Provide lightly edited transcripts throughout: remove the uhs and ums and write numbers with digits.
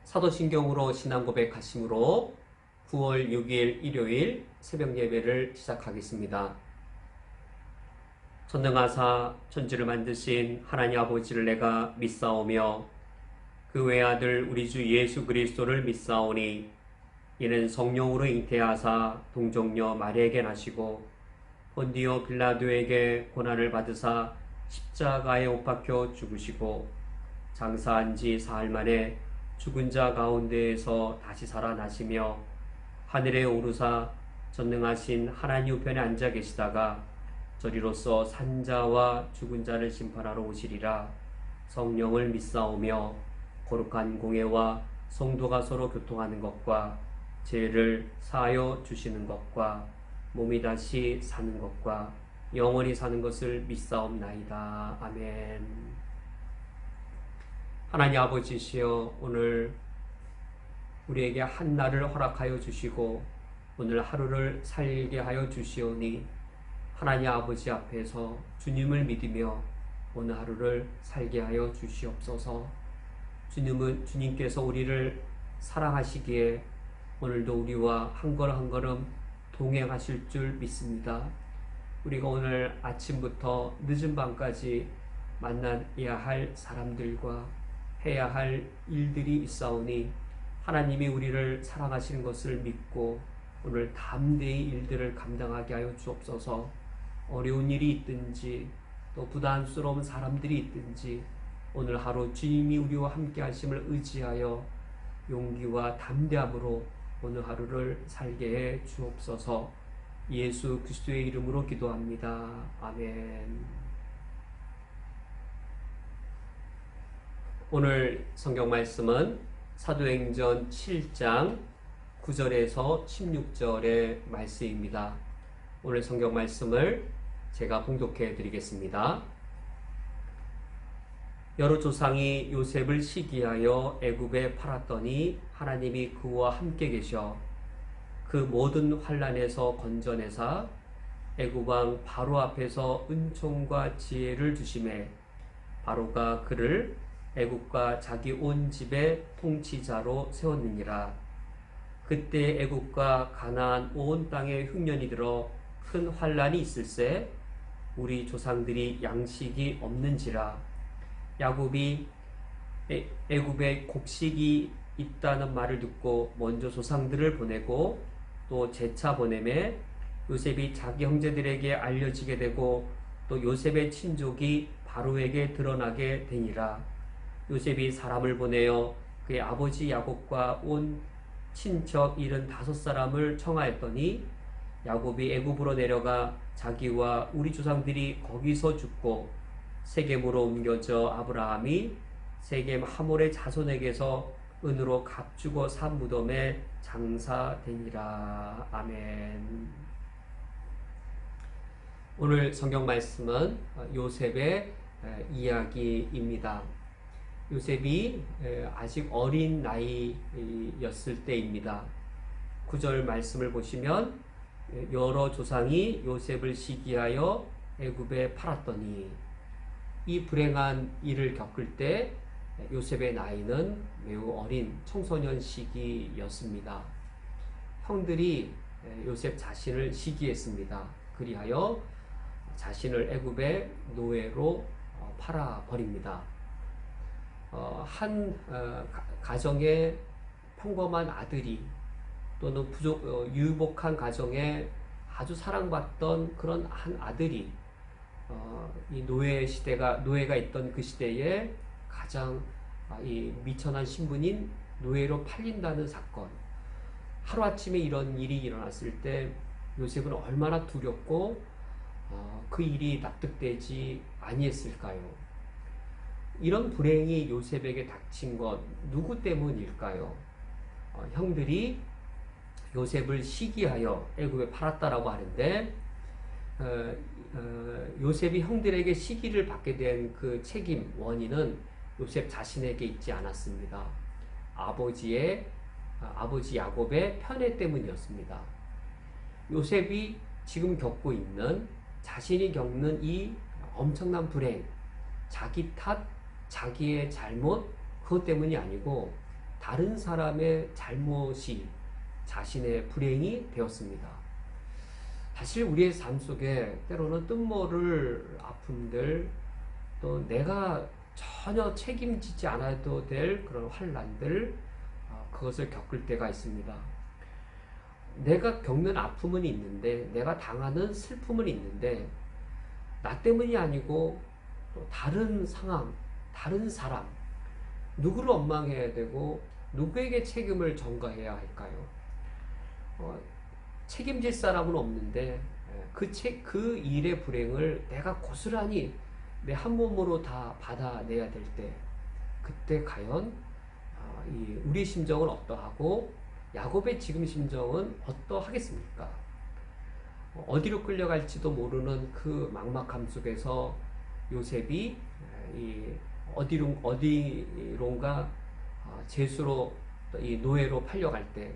사도신경으로 신앙 고백하심으로 9월 6일 일요일 새벽 예배를 시작하겠습니다. 전능하사 천지를 만드신 하나님 아버지를 내가 믿사오며 그 외아들 우리 주 예수 그리스도를 믿사오니 이는 성령으로 잉태하사 동정녀 마리아에게 나시고 본디오 빌라도에게 고난을 받으사 십자가에 못 박혀 죽으시고 장사한 지 사흘 만에 죽은 자 가운데에서 다시 살아나시며 하늘에 오르사 전능하신 하나님 우편에 앉아 계시다가 저리로서 산자와 죽은 자를 심판하러 오시리라. 성령을 믿사오며 거룩한 공회와 성도가 서로 교통하는 것과 죄를 사하여 주시는 것과 몸이 다시 사는 것과 영원히 사는 것을 믿사옵나이다. 아멘. 하나님 아버지시여, 오늘 우리에게 한 날을 허락하여 주시고 오늘 하루를 살게 하여 주시오니 하나님 아버지 앞에서 주님을 믿으며 오늘 하루를 살게 하여 주시옵소서. 주님께서 우리를 사랑하시기에 오늘도 우리와 한 걸음 한 걸음 동행하실 줄 믿습니다. 우리가 오늘 아침부터 늦은 밤까지 만나야 할 사람들과 해야 할 일들이 있사오니 하나님이 우리를 사랑하시는 것을 믿고 오늘 담대히 일들을 감당하게 하여 주옵소서. 어려운 일이 있든지 또 부담스러운 사람들이 있든지 오늘 하루 주님이 우리와 함께 하심을 의지하여 용기와 담대함으로 오늘 하루를 살게 해 주옵소서. 예수 그리스도의 이름으로 기도합니다. 아멘. 오늘 성경 말씀은 사도행전 7장 9절에서 16절의 말씀입니다. 오늘 성경 말씀을 제가 봉독해 드리겠습니다. 여러 조상이 요셉을 시기하여 애굽에 팔았더니 하나님이 그와 함께 계셔 그 모든 환난에서 건져내사 애굽 왕 바로 앞에서 은총과 지혜를 주심에 바로가 그를 애굽과 자기 온 집의 통치자로 세웠느니라. 그때 애굽과 가나안 온 땅에 흉년이 들어 큰 환란이 있을세 우리 조상들이 양식이 없는지라. 야곱이 애굽에 곡식이 있다는 말을 듣고 먼저 조상들을 보내고 또 재차 보내매 요셉이 자기 형제들에게 알려지게 되고 또 요셉의 친족이 바로에게 드러나게 되니라. 요셉이 사람을 보내어 그의 아버지 야곱과 온 친척 75사람을 청하였더니 야곱이 애굽으로 내려가 자기와 우리 조상들이 거기서 죽고 세겜으로 옮겨져 아브라함이 세겜 하몰의 자손에게서 은으로 값주고 산 무덤에 장사되니라. 아멘. 오늘 성경 말씀은 요셉의 이야기입니다. 요셉이 아직 어린 나이였을 때입니다. 9절 말씀을 보시면 여러 조상이 요셉을 시기하여 애굽에 팔았더니 이 불행한 일을 겪을 때 요셉의 나이는 매우 어린 청소년 시기였습니다. 형들이 요셉 자신을 시기했습니다. 그리하여 자신을 애굽의 노예로 팔아버립니다. 한 가정의 평범한 아들이 또는 유복한 가정에 아주 사랑받던 그런 한 아들이 이 노예가 있던 그 시대에 가장 이 미천한 신분인 노예로 팔린다는 사건, 하루아침에 이런 일이 일어났을 때 요셉은 얼마나 두렵고 그 일이 납득되지 아니했을까요? 이런 불행이 요셉에게 닥친 것 누구 때문일까요? 형들이 요셉을 시기하여 애굽에 팔았다라고 하는데 요셉이 형들에게 시기를 받게 된 그 책임 원인은 요셉 자신에게 있지 않았습니다. 아버지 야곱의 편애 때문이었습니다. 요셉이 지금 자신이 겪는 이 엄청난 불행, 자기 탓, 자기의 잘못, 그것 때문이 아니고 다른 사람의 잘못이 자신의 불행이 되었습니다. 사실 우리의 삶 속에 때로는 뜻모를 아픔들, 또 내가 전혀 책임지지 않아도 될 그런 환난들, 그것을 겪을 때가 있습니다. 내가 겪는 아픔은 있는데, 내가 당하는 슬픔은 있는데, 나 때문이 아니고 또 다른 상황, 다른 사람, 누구를 원망해야 되고 누구에게 책임을 전가해야 할까요? 책임질 사람은 없는데 그 일의 불행을 내가 고스란히 내 한 몸으로 다 받아내야 될 때, 그때 과연 우리 심정은 어떠하고 야곱의 지금 심정은 어떠하겠습니까? 어디로 끌려갈지도 모르는 그 막막함 속에서 요셉이 어디론가 제수로 이 노예로 팔려갈 때,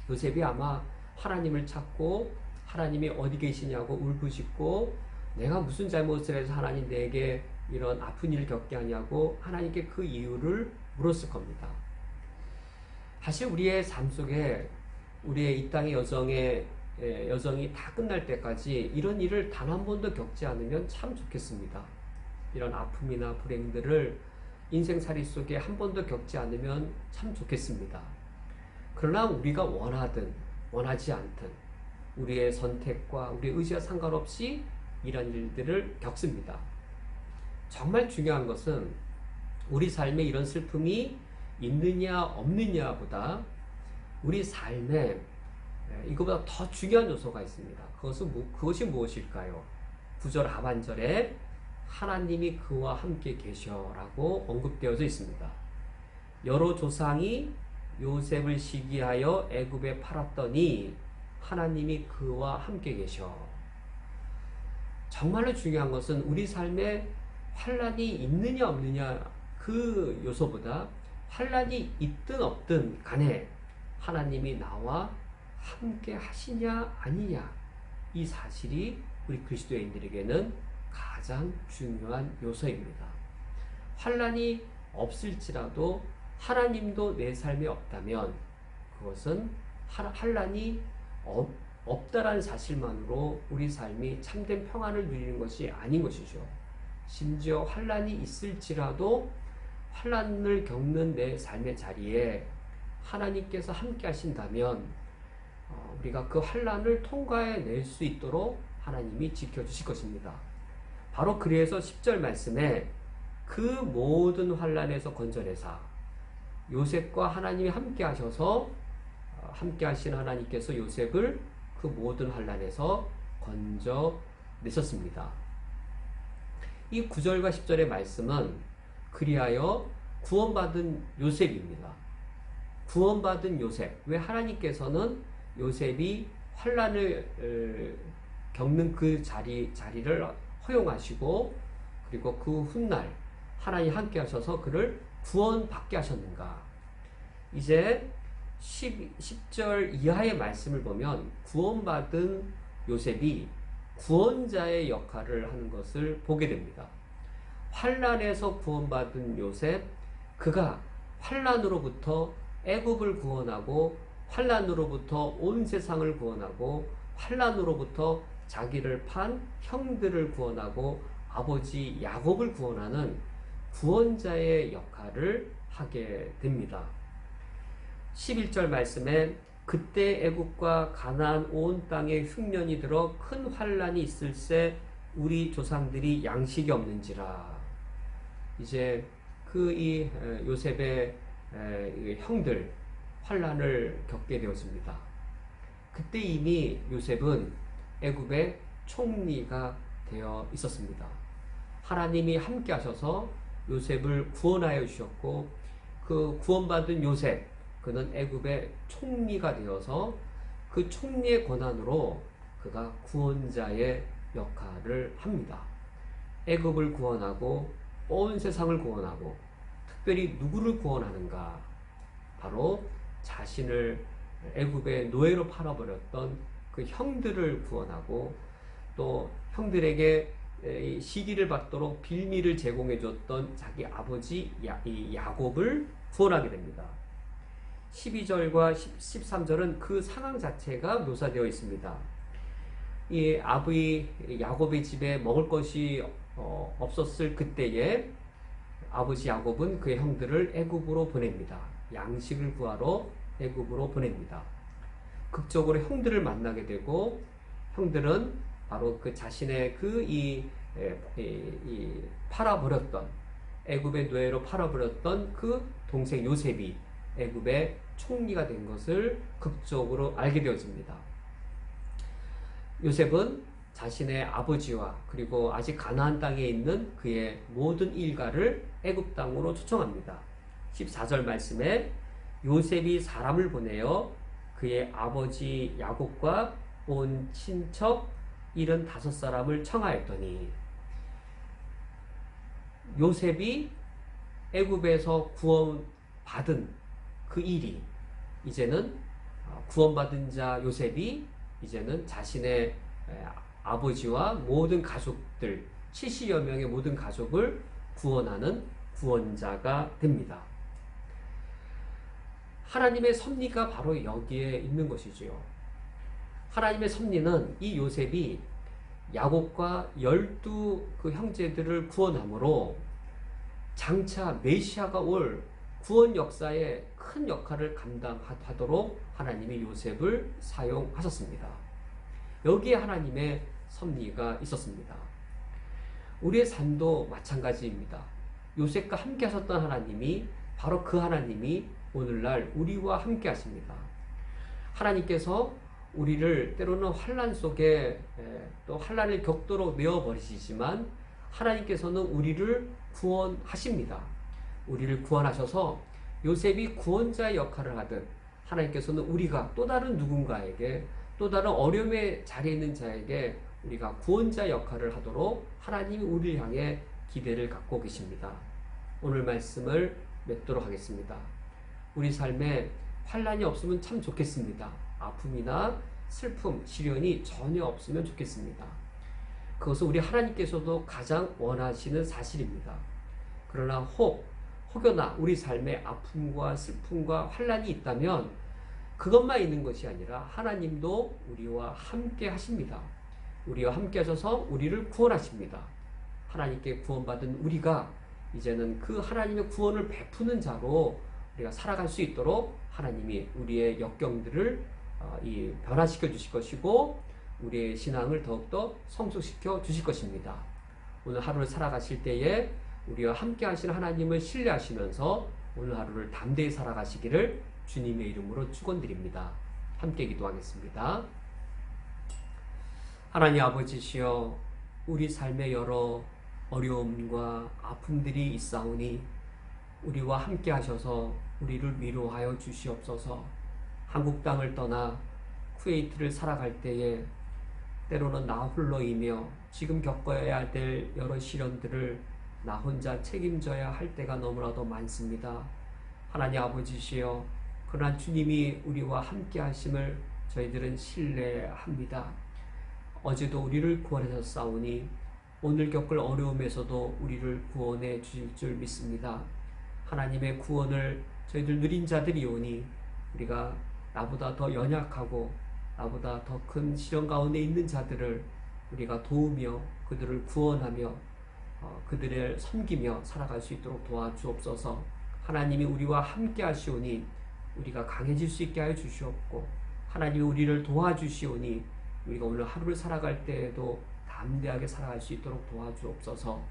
요셉이 아마 하나님을 찾고 하나님이 어디 계시냐고 울부짖고, 내가 무슨 잘못을 해서 하나님 내게 이런 아픈 일을 겪게 하냐고 하나님께 그 이유를 물었을 겁니다. 사실 우리의 삶 속에, 우리의 이 땅의 여정이 다 끝날 때까지 이런 일을 단 한 번도 겪지 않으면 참 좋겠습니다. 이런 아픔이나 불행들을 인생살이 속에 한 번도 겪지 않으면 참 좋겠습니다. 그러나 우리가 원하든 원하지 않든 우리의 선택과 우리의 의지와 상관없이 이런 일들을 겪습니다. 정말 중요한 것은 우리 삶에 이런 슬픔이 있느냐 없느냐보다 우리 삶에 이거보다 더 중요한 요소가 있습니다. 그것이 무엇일까요? 9절 하반절에 하나님이 그와 함께 계셔라고 언급되어져 있습니다. 여러 조상이 요셉을 시기하여 애굽에 팔았더니 하나님이 그와 함께 계셔. 정말로 중요한 것은 우리 삶에 환난이 있느냐 없느냐 그 요소보다, 환난이 있든 없든 간에 하나님이 나와 함께 하시냐 아니냐, 이 사실이 우리 그리스도인들에게는 가장 중요한 요소입니다. 환난이 없을지라도 하나님도 내 삶에 없다면 그것은 환난이 없다라는 사실만으로 우리 삶이 참된 평안을 누리는 것이 아닌 것이죠. 심지어 환난이 있을지라도 환난을 겪는 내 삶의 자리에 하나님께서 함께 하신다면 우리가 그 환난을 통과해낼 수 있도록 하나님이 지켜주실 것입니다. 바로 그래서 10절 말씀에 그 모든 환난에서 건져내사, 요셉과 하나님이 함께 하셔서 함께 하신 하나님께서 요셉을 그 모든 환난에서 건져내셨습니다. 이 9절과 10절의 말씀은 그리하여 구원받은 요셉입니다. 구원받은 요셉. 왜 하나님께서는 요셉이 환난을 겪는 그 자리를 허용하시고, 그리고 그 훗날 하나님 함께 하셔서 그를 구원받게 하셨는가? 이제 10절 이하의 말씀을 보면 구원받은 요셉이 구원자의 역할을 하는 것을 보게 됩니다. 환난에서 구원받은 요셉, 그가 환난으로부터 애굽을 구원하고 환난으로부터 온 세상을 구원하고 환난으로부터 자기를 판 형들을 구원하고 아버지 야곱을 구원하는 구원자의 역할을 하게 됩니다. 11절 말씀에 그때 애굽과 가나안 온 땅에 흉년이 들어 큰 환난이 있을새 우리 조상들이 양식이 없는지라. 이제 이 요셉의 형들 환난을 겪게 되었습니다. 그때 이미 요셉은 애굽의 총리가 되어 있었습니다. 하나님이 함께 하셔서 요셉을 구원하여 주셨고, 그 구원받은 요셉, 그는 애굽의 총리가 되어서 그 총리의 권한으로 그가 구원자의 역할을 합니다. 애굽을 구원하고 온 세상을 구원하고, 특별히 누구를 구원하는가? 바로 자신을 애굽의 노예로 팔아버렸던 그 형들을 구원하고, 또 형들에게 시기를 받도록 빌미를 제공해 줬던 자기 아버지 야곱을 구원하게 됩니다. 12절과 13절은 그 상황 자체가 묘사되어 있습니다. 이 아버지 야곱의 집에 먹을 것이 없었을 그때에 아버지 야곱은 그의 형들을 애굽으로 보냅니다. 양식을 구하러 애굽으로 보냅니다. 극적으로 형들을 만나게 되고 형들은 바로 그 자신의 팔아버렸던 애굽의 노예로 팔아버렸던 그 동생 요셉이 애굽의 총리가 된 것을 극적으로 알게 되어집니다. 요셉은 자신의 아버지와 그리고 아직 가나안 땅에 있는 그의 모든 일가를 애굽 땅으로 초청합니다. 14절 말씀에 요셉이 사람을 보내어 그의 아버지 야곱과 온 친척 75사람을 청하였더니, 요셉이 애굽에서 구원받은 그 일이 이제는 구원받은 자 요셉이 이제는 자신의 아버지와 모든 가족들 70여 명의 모든 가족을 구원하는 구원자가 됩니다. 하나님의 섭리가 바로 여기에 있는 것이지요. 하나님의 섭리는 이 요셉이 야곱과 12그 형제들을 구원함으로 장차 메시아가 올 구원 역사에 큰 역할을 감당하도록 하나님이 요셉을 사용하셨습니다. 여기에 하나님의 섭리가 있었습니다. 우리의 삶도 마찬가지입니다. 요셉과 함께 하셨던 하나님이 바로 그 하나님이 오늘날 우리와 함께 하십니다. 하나님께서 우리를 때로는 환난 속에 또 환난을 겪도록 내어버리시지만 하나님께서는 우리를 구원하십니다. 우리를 구원하셔서 요셉이 구원자의 역할을 하듯 하나님께서는 우리가 또 다른 누군가에게 또 다른 어려움의 자리에 있는 자에게 우리가 구원자 역할을 하도록 하나님이 우리를 향해 기대를 갖고 계십니다. 오늘 말씀을 맺도록 하겠습니다. 우리 삶에 환난이 없으면 참 좋겠습니다. 아픔이나 슬픔, 시련이 전혀 없으면 좋겠습니다. 그것은 우리 하나님께서도 가장 원하시는 사실입니다. 그러나 혹여나 우리 삶에 아픔과 슬픔과 환난이 있다면 그것만 있는 것이 아니라 하나님도 우리와 함께 하십니다. 우리와 함께 하셔서 우리를 구원하십니다. 하나님께 구원받은 우리가 이제는 그 하나님의 구원을 베푸는 자로 우리가 살아갈 수 있도록 하나님이 우리의 역경들을 변화시켜 주실 것이고 우리의 신앙을 더욱더 성숙시켜 주실 것입니다. 오늘 하루를 살아가실 때에 우리와 함께 하시는 하나님을 신뢰하시면서 오늘 하루를 담대히 살아가시기를 주님의 이름으로 축원드립니다. 함께 기도하겠습니다. 하나님 아버지시여, 우리 삶에 여러 어려움과 아픔들이 있사오니 우리와 함께 하셔서 우리를 위로하여 주시옵소서. 한국 땅을 떠나 쿠웨이트를 살아갈 때에 때로는 나 홀로이며 지금 겪어야 될 여러 시련들을 나 혼자 책임져야 할 때가 너무나도 많습니다. 하나님 아버지시여, 그러나 주님이 우리와 함께 하심을 저희들은 신뢰합니다. 어제도 우리를 구원하셨사오니 오늘 겪을 어려움에서도 우리를 구원해 주실 줄 믿습니다. 하나님의 구원을 저희들 누린 자들이오니 우리가 나보다 더 연약하고 나보다 더 큰 시련 가운데 있는 자들을 우리가 도우며 그들을 구원하며 그들을 섬기며 살아갈 수 있도록 도와주옵소서. 하나님이 우리와 함께 하시오니 우리가 강해질 수 있게 하여 주시옵고 하나님이 우리를 도와주시오니 우리가 오늘 하루를 살아갈 때에도 담대하게 살아갈 수 있도록 도와주옵소서.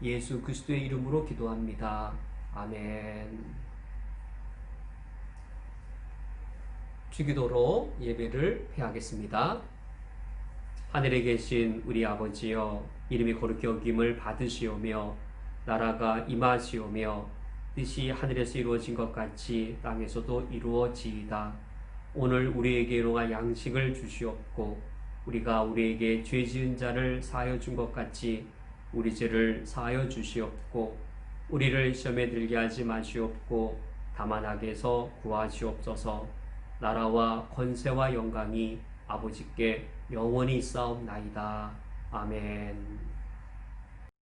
예수 그리스도의 이름으로 기도합니다. 아멘. 주기도로 예배를 회하겠습니다. 하늘에 계신 우리 아버지여, 이름이 거룩히 여김을 받으시오며 나라가 임하시오며 뜻이 하늘에서 이루어진 것 같이 땅에서도 이루어지이다. 오늘 우리에게 일용할 양식을 주시옵고 우리가 우리에게 죄 지은 자를 사하여 준 것 같이 우리 죄를 사하여 주시옵고 우리를 시험에 들게 하지 마시옵고 다만 악에서 구하시옵소서. 나라와 권세와 영광이 아버지께 영원히 있사옵나이다. 아멘.